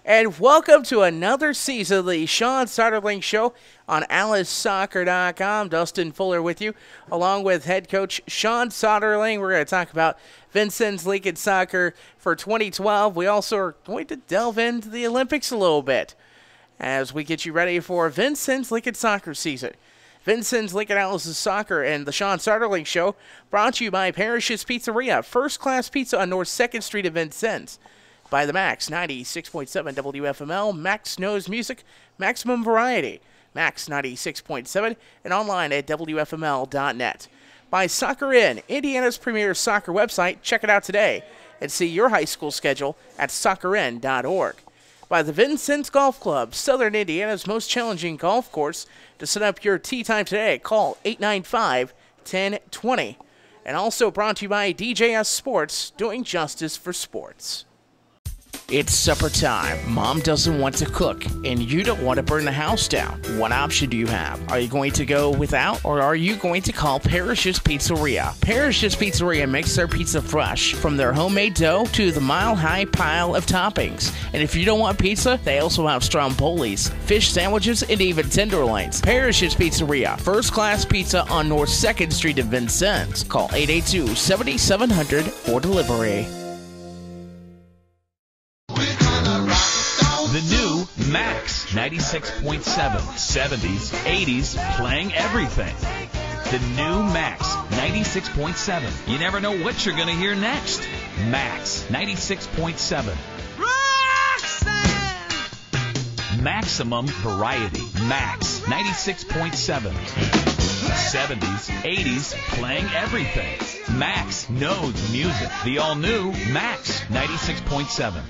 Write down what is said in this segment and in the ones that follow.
And welcome to another season of the Shaun Soderling Show on AliceSoccer.com. Dustin Fuller with you, along with head coach Shaun Soderling. We're going to talk about Vincennes Lincoln soccer for 2012. We also are going to delve into the Olympics a little bit as we get you ready for Vincennes Lincoln soccer season. Vincennes Lincoln Alice's Soccer and the Shaun Soderling Show brought to you by Parrish's Pizzeria, first-class pizza on North 2nd Street in Vincennes. By the Max, 96.7 WFML, Max knows music, maximum variety. Max 96.7 and online at WFML.net. By Soccer Inn, Indiana's premier soccer website. Check it out today and see your high school schedule at soccerin.org. By the Vincennes Golf Club, Southern Indiana's most challenging golf course. To set up your tee time today, call 895-1020. And also brought to you by DJS Sports, doing justice for sports. It's supper time. Mom doesn't want to cook, and you don't want to burn the house down. What option do you have? Are you going to go without, or are you going to call Parrish's Pizzeria? Parrish's Pizzeria makes their pizza fresh, from their homemade dough to the mile-high pile of toppings. And if you don't want pizza, they also have strombolis, fish sandwiches, and even tenderloins. Parrish's Pizzeria, first-class pizza on North 2nd Street in Vincennes. Call 882-7700 for delivery. The new Max 96.7, 70s, 80s, playing everything. The new Max 96.7. You never know what you're going to hear next. Max 96.7. Maximum variety. Max 96.7. 70s, 80s, playing everything. Max knows music. The all-new Max 96.7.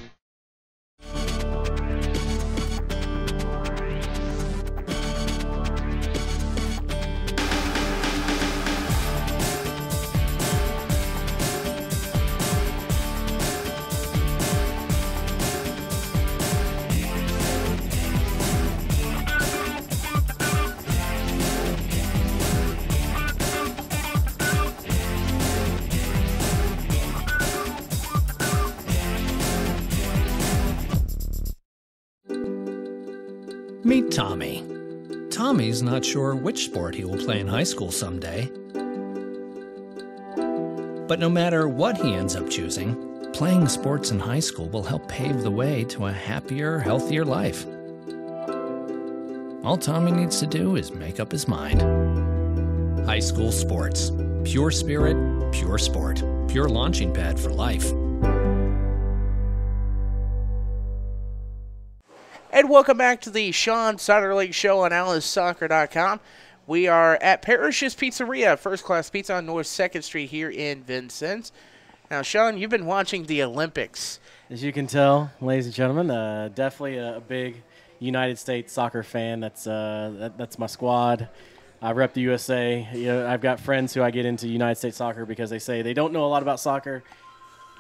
Meet Tommy. Tommy's not sure which sport he will play in high school someday. But no matter what he ends up choosing, playing sports in high school will help pave the way to a happier, healthier life. All Tommy needs to do is make up his mind. High school sports. Pure spirit, pure sport. Pure launching pad for life. And welcome back to the Shaun Soderling Show on AliceSoccer.com. We are at Parrish's Pizzeria, first-class pizza on North 2nd Street here in Vincennes. Now, Shaun, you've been watching the Olympics. As you can tell, ladies and gentlemen, definitely a big United States soccer fan. That's my squad. I rep the USA. You know, I've got friends who I get into United States soccer because they say they don't know a lot about soccer,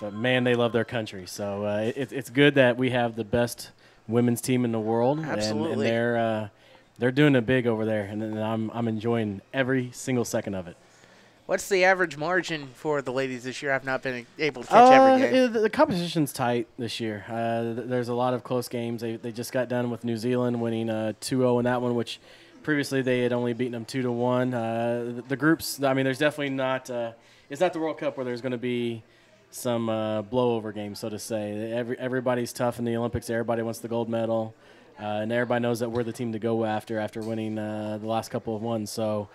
but, man, they love their country. So it's good that we have the best women's team in the world. Absolutely. And they're doing it big over there, and I'm enjoying every single second of it. What's the average margin for the ladies this year? I've not been able to catch every game. The competition's tight this year. There's a lot of close games. They just got done with New Zealand winning 2-0 in that one, which previously they had only beaten them 2-1. The groups, I mean, there's definitely not it's not the World Cup where there's going to be some blowover games, so to say. Everybody's tough in the Olympics. Everybody wants the gold medal, and everybody knows that we're the team to go after winning the last couple of ones. So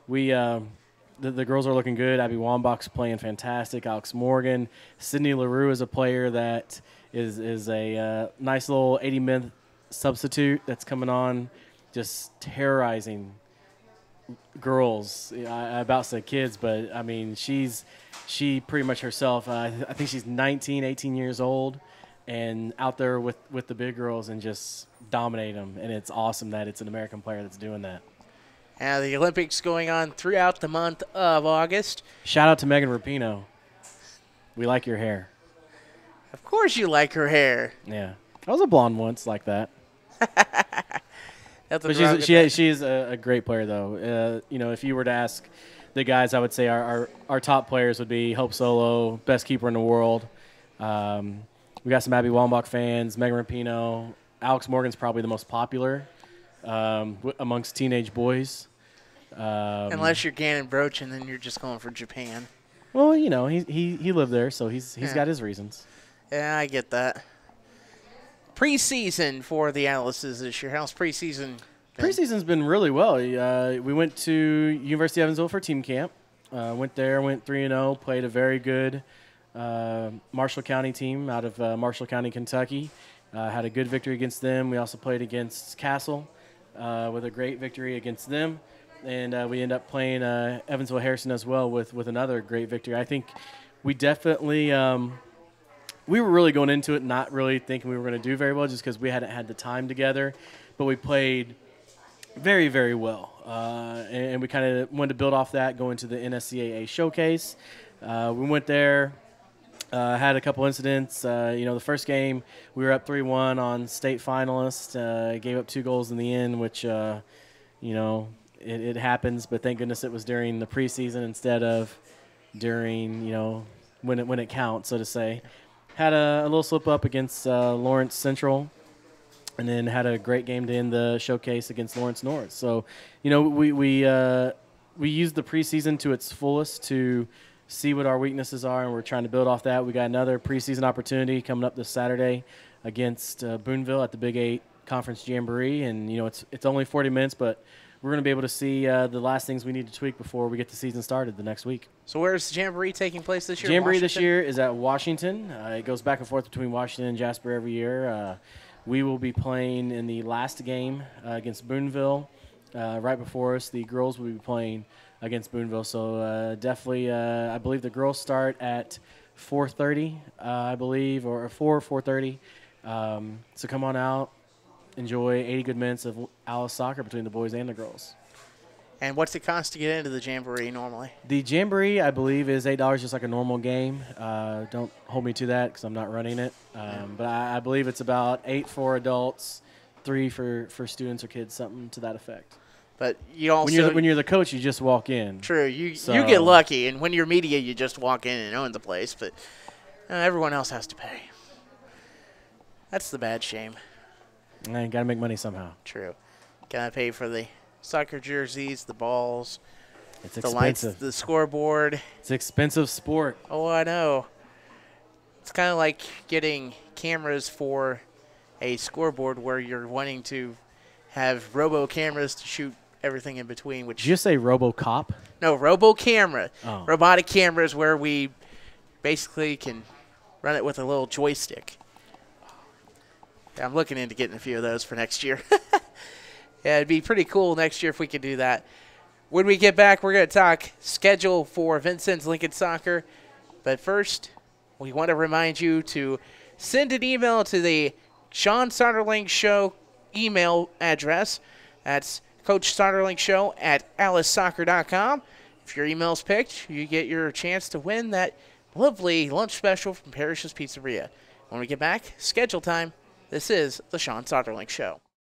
the girls are looking good. Abby Wambach's playing fantastic. Alex Morgan. Sydney LaRue is a player that is a nice little 80-minute substitute that's coming on, just terrorizing girls. I about said kids, but, I mean, she pretty much herself, I think she's 19, 18 years old, and out there with the big girls and just dominating them. And it's awesome that it's an American player that's doing that. The Olympics going on throughout the month of August. Shout out to Megan Rapinoe. We like your hair. Of course you like her hair. Yeah. I was a blonde once like that. But she's a great player, though. If you were to ask the guys, I would say our top players would be Hope Solo, best keeper in the world. we got some Abby Wambach fans, Megan Rapinoe. Alex Morgan's probably the most popular amongst teenage boys. Unless you're Gannon Broach, and then you're just going for Japan. Well, you know, he lived there, so he's got his reasons. Yeah, I get that. Preseason for the Alice's this year. How's preseason been? Preseason's been really well. We went to University of Evansville for team camp. Went there, went 3-0, played a very good Marshall County team out of Marshall County, Kentucky. Had a good victory against them. We also played against Castle with a great victory against them. And we ended up playing Evansville Harrison as well with another great victory. I think we definitely we were really going into it not really thinking we were going to do very well just because we hadn't had the time together. But we played very, very well. And we kind of wanted to build off that, go into the NSCAA showcase. We went there. Had a couple incidents. The first game we were up 3-1 on state finalists. Gave up 2 goals in the end, which, it happens. But thank goodness it was during the preseason instead of during, when it counts, so to say. Had a little slip up against Lawrence Central, and then had a great game to end the showcase against Lawrence North. So, we used the preseason to its fullest to see what our weaknesses are, and we're trying to build off that. We got another preseason opportunity coming up this Saturday against Boonville at the Big 8 Conference Jamboree, and it's only 40 minutes, but we're going to be able to see the last things we need to tweak before we get the season started the next week. So where's the Jamboree taking place this year? Jamboree this year is at Washington. It goes back and forth between Washington and Jasper every year. We will be playing in the last game against Boonville. Right before us, the girls will be playing against Boonville. So definitely, I believe the girls start at 4:30, I believe, or 4:30. So come on out, enjoy 80 good minutes of Alice soccer between the boys and the girls. And what's it cost to get into the Jamboree normally? The Jamboree, I believe, is $8, just like a normal game. Don't hold me to that because I'm not running it. But I believe it's about $8 for adults, $3 for students or kids, something to that effect. But you also when you're the coach, you just walk in. True, you get lucky, and when you're media, you just walk in and own the place. But everyone else has to pay. That's the bad shame. And got to make money somehow. True, gotta pay for the soccer jerseys, the balls, it's the expensive. lights, the scoreboard. It's expensive sport. Oh, I know. It's kind of like getting cameras for a scoreboard where you're wanting to have robo cameras to shoot everything in between. Which did you say RoboCop? No, robo camera. Oh. Robotic cameras where we basically can run it with a little joystick. Yeah, I'm looking into getting a few of those for next year. Yeah, it'd be pretty cool next year if we could do that. When we get back, we're going to talk schedule for Vincennes Lincoln Soccer. But first, we want to remind you to send an email to the Shaun Soderling Show email address. That's Coach Soderling Show at alicesoccer.com. If your email's picked, you get your chance to win that lovely lunch special from Parrish's Pizzeria. When we get back, schedule time. This is the Shaun Soderling Show.